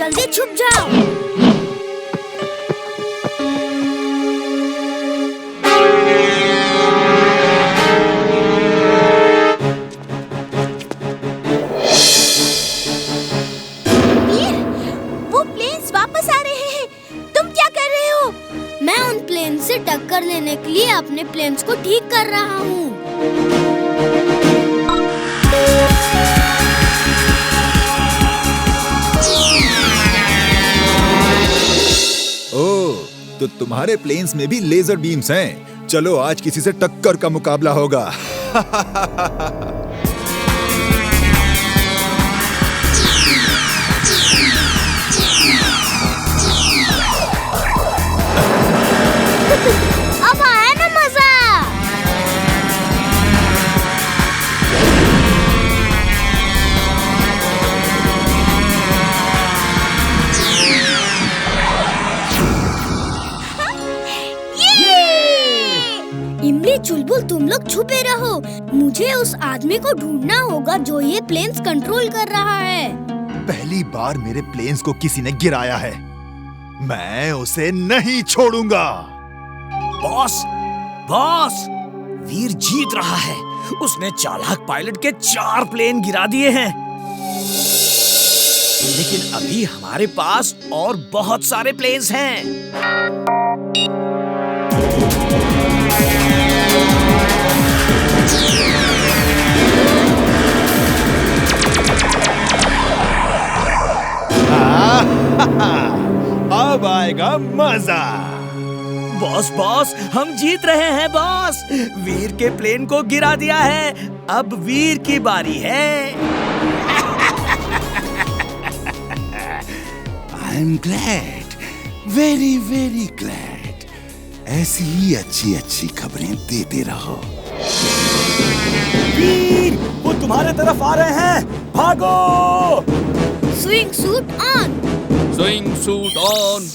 जल्दी छुप जाओ। वीर, वो प्लेन्स वापस आ रहे हैं। तुम क्या कर रहे हो? मैं उन प्लेन से टक्कर लेने के लिए अपने प्लेन्स को ठीक कर रहा हूँ। ओह, तो तुम्हारे प्लेन्स में भी लेजर बीम्स हैं। चलो आज किसी से टक्कर का मुकाबला होगा। अब आया ना मजा। इमली, चुलबुल, तुम लोग छुपे रहो। मुझे उस आदमी को ढूंढना होगा जो ये प्लेन्स कंट्रोल कर रहा है। पहली बार मेरे प्लेन्स को किसी ने गिराया है। मैं उसे नहीं छोड़ूंगा। बॉस, बॉस, वीर जीत रहा है। उसने चालाक पायलट के 4 प्लेन गिरा दिए हैं। लेकिन अभी हमारे पास और बहुत सारे प्लेन्स हैं। अब आएगा मजा। बॉस, बॉस, हम जीत रहे हैं बॉस। वीर के प्लेन को गिरा दिया है। अब वीर की बारी है। I am glad, very very glad. ऐसी ही अच्छी अच्छी खबरें देते रहो। वीर, वो तुम्हारे तरफ आ रहे हैं। भागो! Swing suit on. Swing suit on.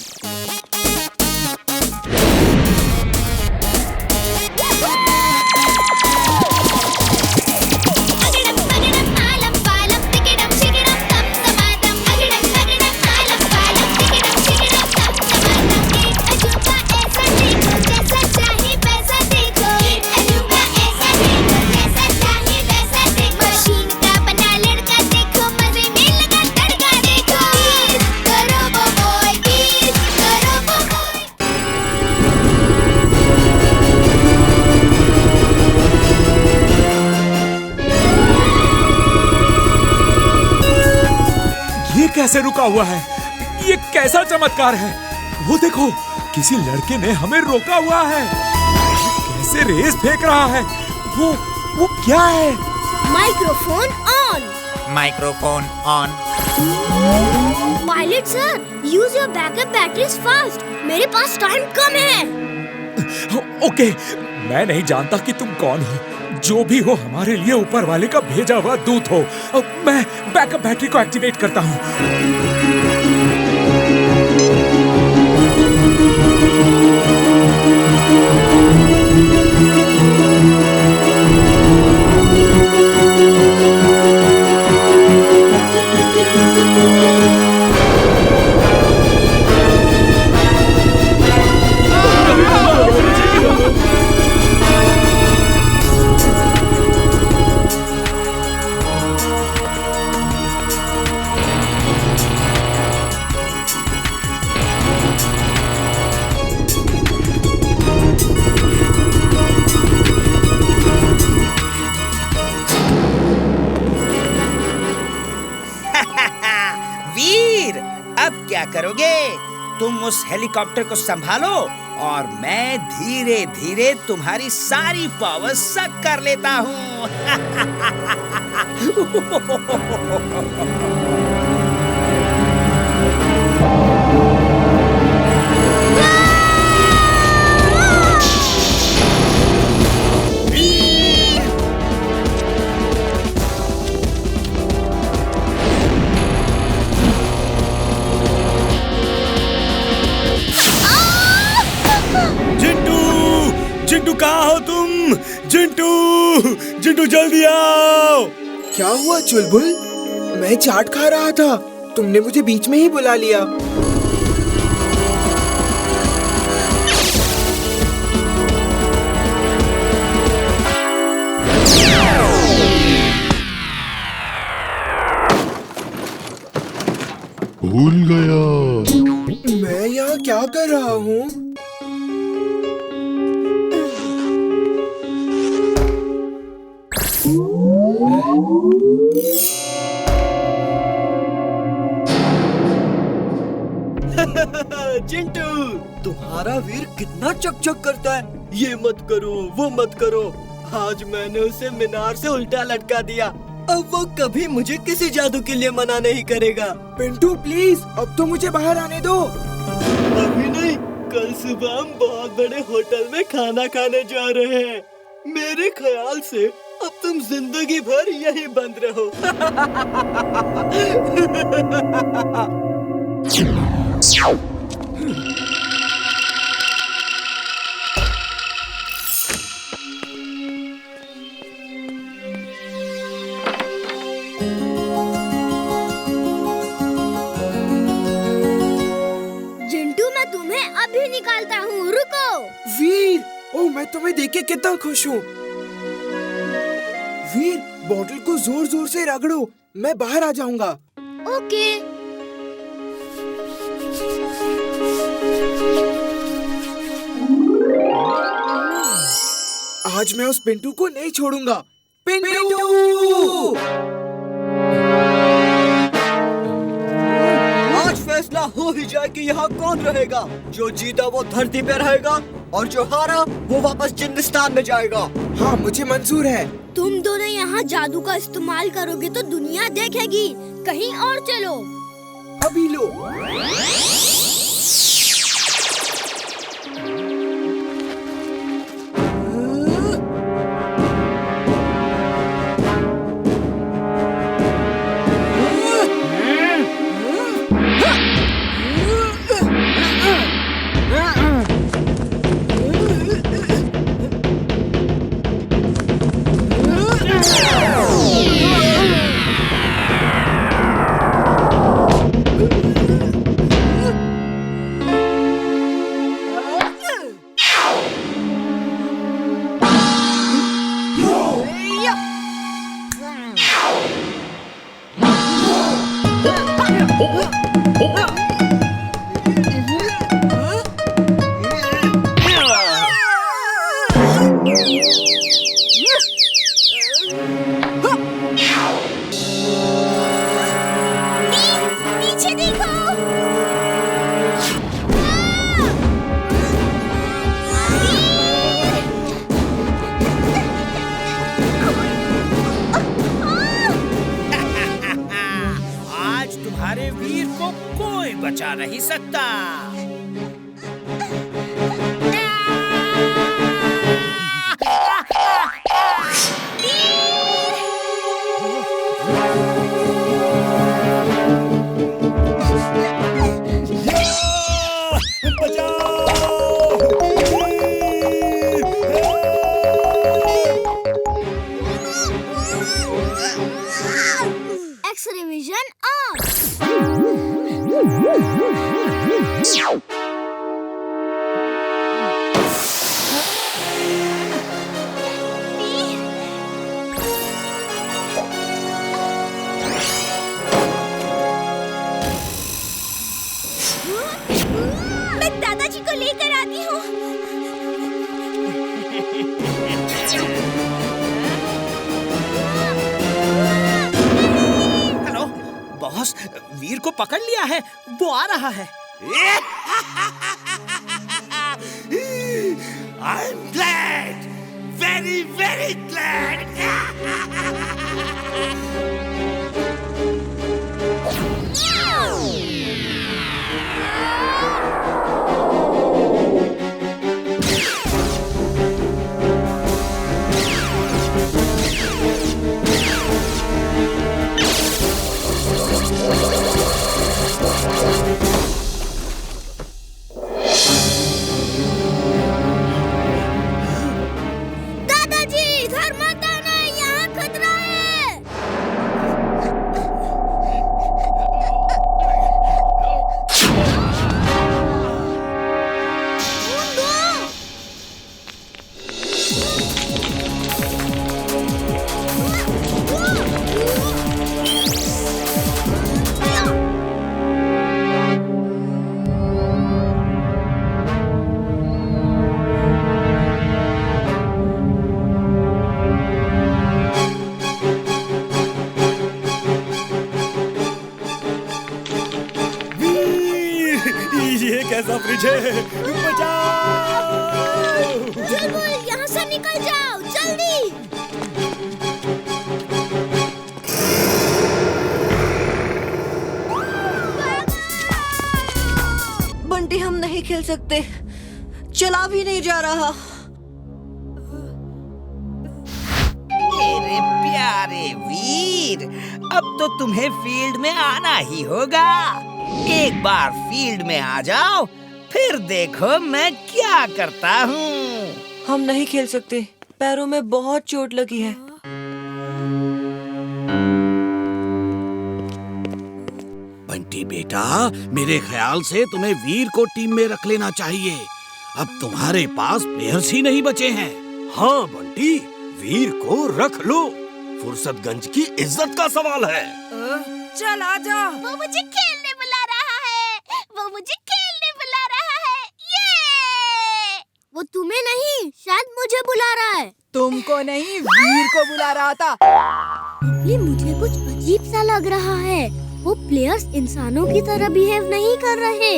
कैसे रुका हुआ है? ये कैसा चमत्कार है? वो देखो, किसी लड़के ने हमें रोका हुआ है। कैसे रेस फेंक रहा है? वो क्या है? Microphone on. Microphone on. Pilot sir, use your backup batteries fast. मेरे पास टाइम कम है। ओके, मैं नहीं जानता कि तुम कौन हो। जो भी हो, हमारे लिए ऊपर वाले का भेजा हुआ दूत हो। मैं बैकअप बैटरी को एक्टिवेट करता हूँ। क्या करोगे? तुम उस हेलीकॉप्टर को संभालो और मैं धीरे धीरे तुम्हारी सारी पावर सक कर लेता हूँ। चिंटू, कहाँ हो तुम? चिंटू जल्दी आओ। क्या हुआ चुलबुल? मैं चाट खा रहा था, तुमने मुझे बीच में ही बुला लिया। भूल गया। मैं यहाँ क्या कर रहा हूँ? चिंटू, तुम्हारा वीर कितना चकचक करता है। ये मत करो, वो मत करो। आज मैंने उसे मीनार से उल्टा लटका दिया। अब वो कभी मुझे किसी जादू के लिए मना नहीं करेगा। पिंटू प्लीज, अब तो मुझे बाहर आने दो। अभी नहीं, कल सुबह हम बहुत बड़े होटल में खाना खाने जा रहे हैं। मेरे ख्याल से अब तुम जिंदगी भर यहीं बंद रहो। अभी निकालता हूँ, रुको। वीर, ओह मैं तुम्हें देख के कितना खुश हूँ। वीर, बॉटल को जोर जोर से रगड़ो, मैं बाहर आ जाऊंगा। ओके। आज मैं उस पिंटू को नहीं छोड़ूंगा। पिंटू! फैसला हो ही जाए कि यहाँ कौन रहेगा। जो जीता वो धरती पे रहेगा और जो हारा वो वापस जिंदस्तान में जाएगा। हाँ, मुझे मंजूर है। तुम दोनों यहाँ जादू का इस्तेमाल करोगे तो दुनिया देखेगी। कहीं और चलो। अभी लो। पीछे देखो। आज तुम्हारे वीर को कोई बचा नहीं सकता। X ray vision on. मैं दादाजी को लेकर आती हूँ। हेलो बॉस, वीर को पकड़ लिया है, वो आ रहा है। I'm glad, very very glad. दादाजी, इधर मत आना, यहाँ खतरा है। चुलबुल यहाँ से निकल जाओ जल्दी। बंटी हम नहीं खेल सकते, चला भी नहीं जा रहा। मेरे प्यारे वीर, अब तो तुम्हें फील्ड में आना ही होगा। एक बार फील्ड में आ जाओ, फिर देखो मैं क्या करता हूँ। हम नहीं खेल सकते, पैरों में बहुत चोट लगी है। बंटी बेटा, मेरे ख्याल से तुम्हें वीर को टीम में रख लेना चाहिए। अब तुम्हारे पास प्लेयर्स ही नहीं बचे हैं। हाँ बंटी, वीर को रख लो। फुर्सतगंज की इज्जत का सवाल है। चल आजा। वो मुझे खेलने बुला रहा है, वो मुझे खेलने बुला रहा है। ये वो तुम्हें नहीं, शायद मुझे बुला रहा है। तुमको नहीं, वीर को बुला रहा था। ये मुझे कुछ अजीब सा लग रहा है। वो प्लेयर्स इंसानों की तरह बिहेव नहीं कर रहे।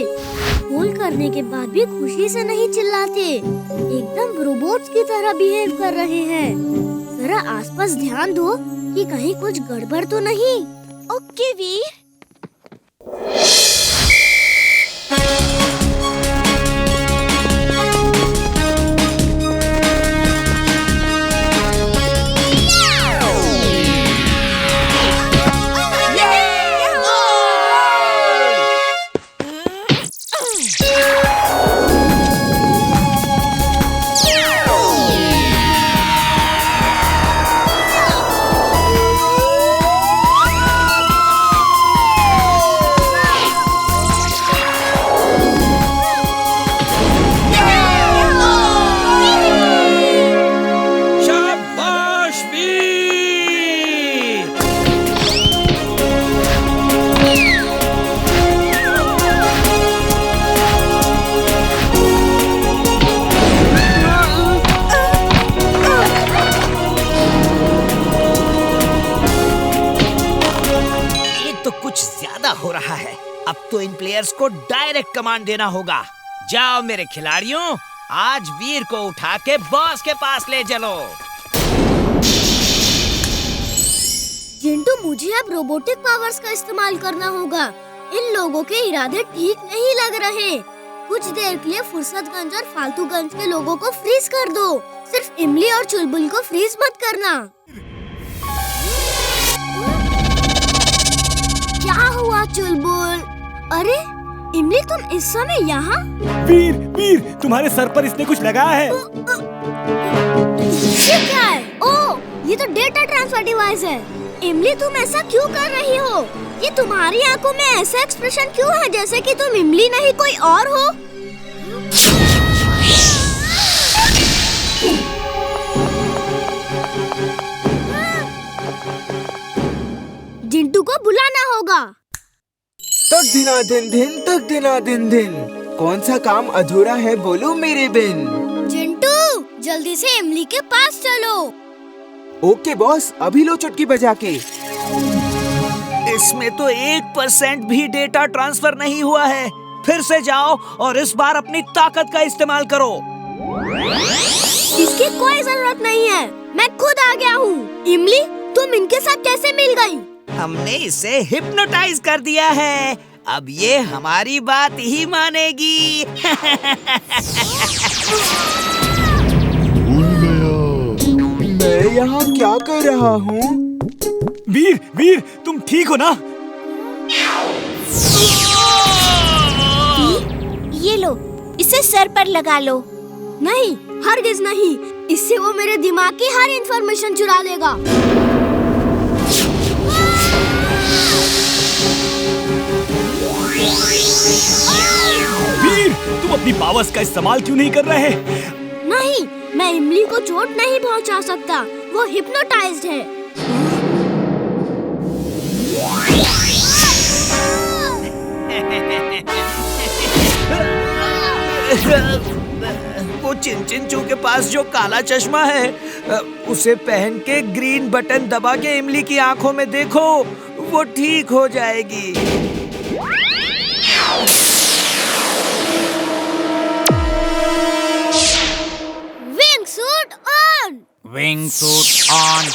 गोल करने के बाद भी खुशी से नहीं चिल्लाते, एकदम रोबोट्स की तरह बिहेव कर रहे हैं। जरा आसपास ध्यान दो कि कहीं कुछ गड़बड़ तो नहीं। ओके वीर। हो रहा है। अब तो इन प्लेयर्स को डायरेक्ट कमांड देना होगा। जाओ मेरे खिलाड़ियों, आज वीर को उठा के बॉस के पास ले चलो। जिंटू, मुझे अब रोबोटिक पावर्स का इस्तेमाल करना होगा। इन लोगों के इरादे ठीक नहीं लग रहे। कुछ देर के लिए फुर्सतगंज और फालतूगंज के लोगों को फ्रीज कर दो। सिर्फ इमली और चुलबुल को फ्रीज मत करना। क्या हुआ चुलबुल? अरे इमली, तुम इस समय यहाँ? वीर, वीर, तुम्हारे सर पर इसने कुछ लगाया है। ये क्या है? ओह, ये तो डेटा ट्रांसफर डिवाइस है। इमली, तुम ऐसा क्यों कर रही हो? ये तुम्हारी आंखों में ऐसा एक्सप्रेशन क्यों है जैसे कि तुम इमली नहीं कोई और हो? जिंटू को बुलाना होगा। तक दिना दिन दिन, तक दिना दिन दिन। कौन सा काम अधूरा है बोलो मेरे बिन। जिंटू, जल्दी से इमली के पास चलो। ओके बॉस, अभी लो चुटकी बजा के। इसमें तो 1% भी डेटा ट्रांसफर नहीं हुआ है। फिर से जाओ और इस बार अपनी ताकत का इस्तेमाल करो। इसकी कोई जरूरत नहीं है, मैं खुद आ गया हूँ। इमली, तुम इनके साथ कैसे मिल गई? हमने इसे हिप्नोटाइज कर दिया है। अब ये हमारी बात ही मानेगी। मैं यहाँ क्या कर रहा हूँ? वीर, वीर, तुम ठीक हो ना? ये लो, इसे सर पर लगा लो। नहीं, हरगिज नहीं। इससे वो मेरे दिमाग की हर इंफॉर्मेशन चुरा लेगा। वीर, तुम अपनी पावर्स का इस्तेमाल क्यों नहीं कर रहे? नहीं, मैं इमली को चोट नहीं पहुंचा सकता। वो हिप्नोटाइज्ड है। वो चिंचिंचू के पास जो काला चश्मा है, उसे पहन के ग्रीन बटन दबा के इमली की आंखों में देखो, वो ठीक हो जाएगी। On. Wing suit on.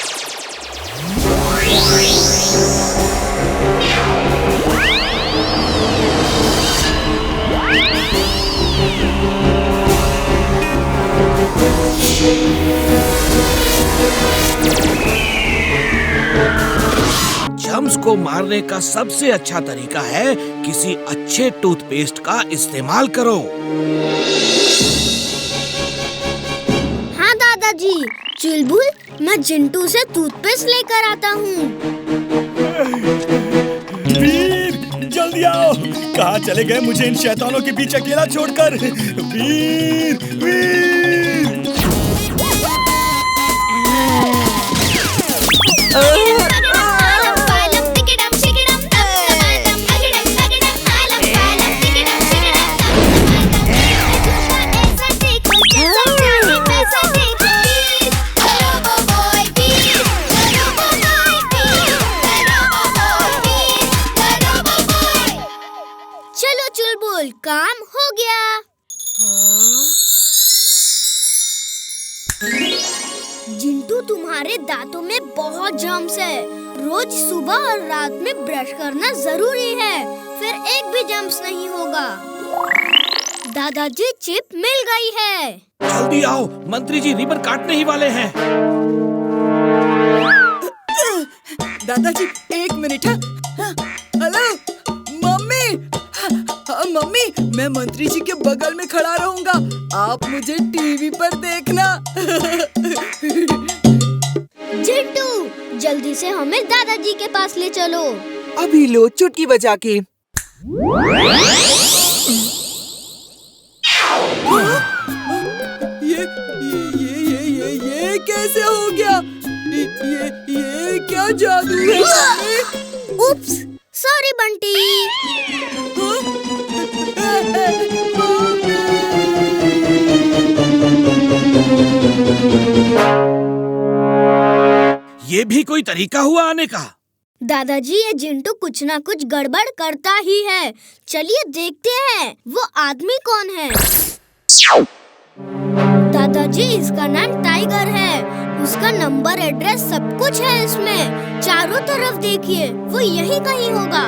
Germs को मारने का सबसे अच्छा तरीका है किसी अच्छे टूथपेस्ट का इस्तेमाल करो। हाँ दादाजी, चुलबुल, मैं जिंटू से टूथपेस्ट लेकर आता हूँ। वीर, जल्दी आओ। कहाँ चले गए मुझे इन शैतानों के बीच अकेला छोड़कर? वीर, वीर। चलो चुलबुल, काम हो गया। जिंटू, तुम्हारे दांतों में बहुत जर्म्स है। रोज सुबह और रात में ब्रश करना जरूरी है, फिर एक भी जर्म्स नहीं होगा। दादाजी, चिप मिल गई है। जल्दी आओ, मंत्री जी रिबन काटने ही वाले हैं। दादाजी, एक मिनट। Hello mummy. हाँ मम्मी, मैं मंत्री जी के बगल में खड़ा रहूंगा, आप मुझे टीवी पर देखना। जिंटू, जल्दी से हमें दादाजी के पास ले चलो। अभी लो, चुटकी बजा के। ये कैसे हो गया? ये क्या जादू है? उप्स, सॉरी बंटी। ये भी कोई तरीका हुआ आने का? दादाजी, ये जिंटू कुछ ना कुछ गड़बड़ करता ही है। चलिए देखते हैं वो आदमी कौन है। दादाजी, इसका नाम टाइगर है। उसका नंबर, एड्रेस सब कुछ है इसमें। चारों तरफ देखिए, वो यहीं कहीं होगा।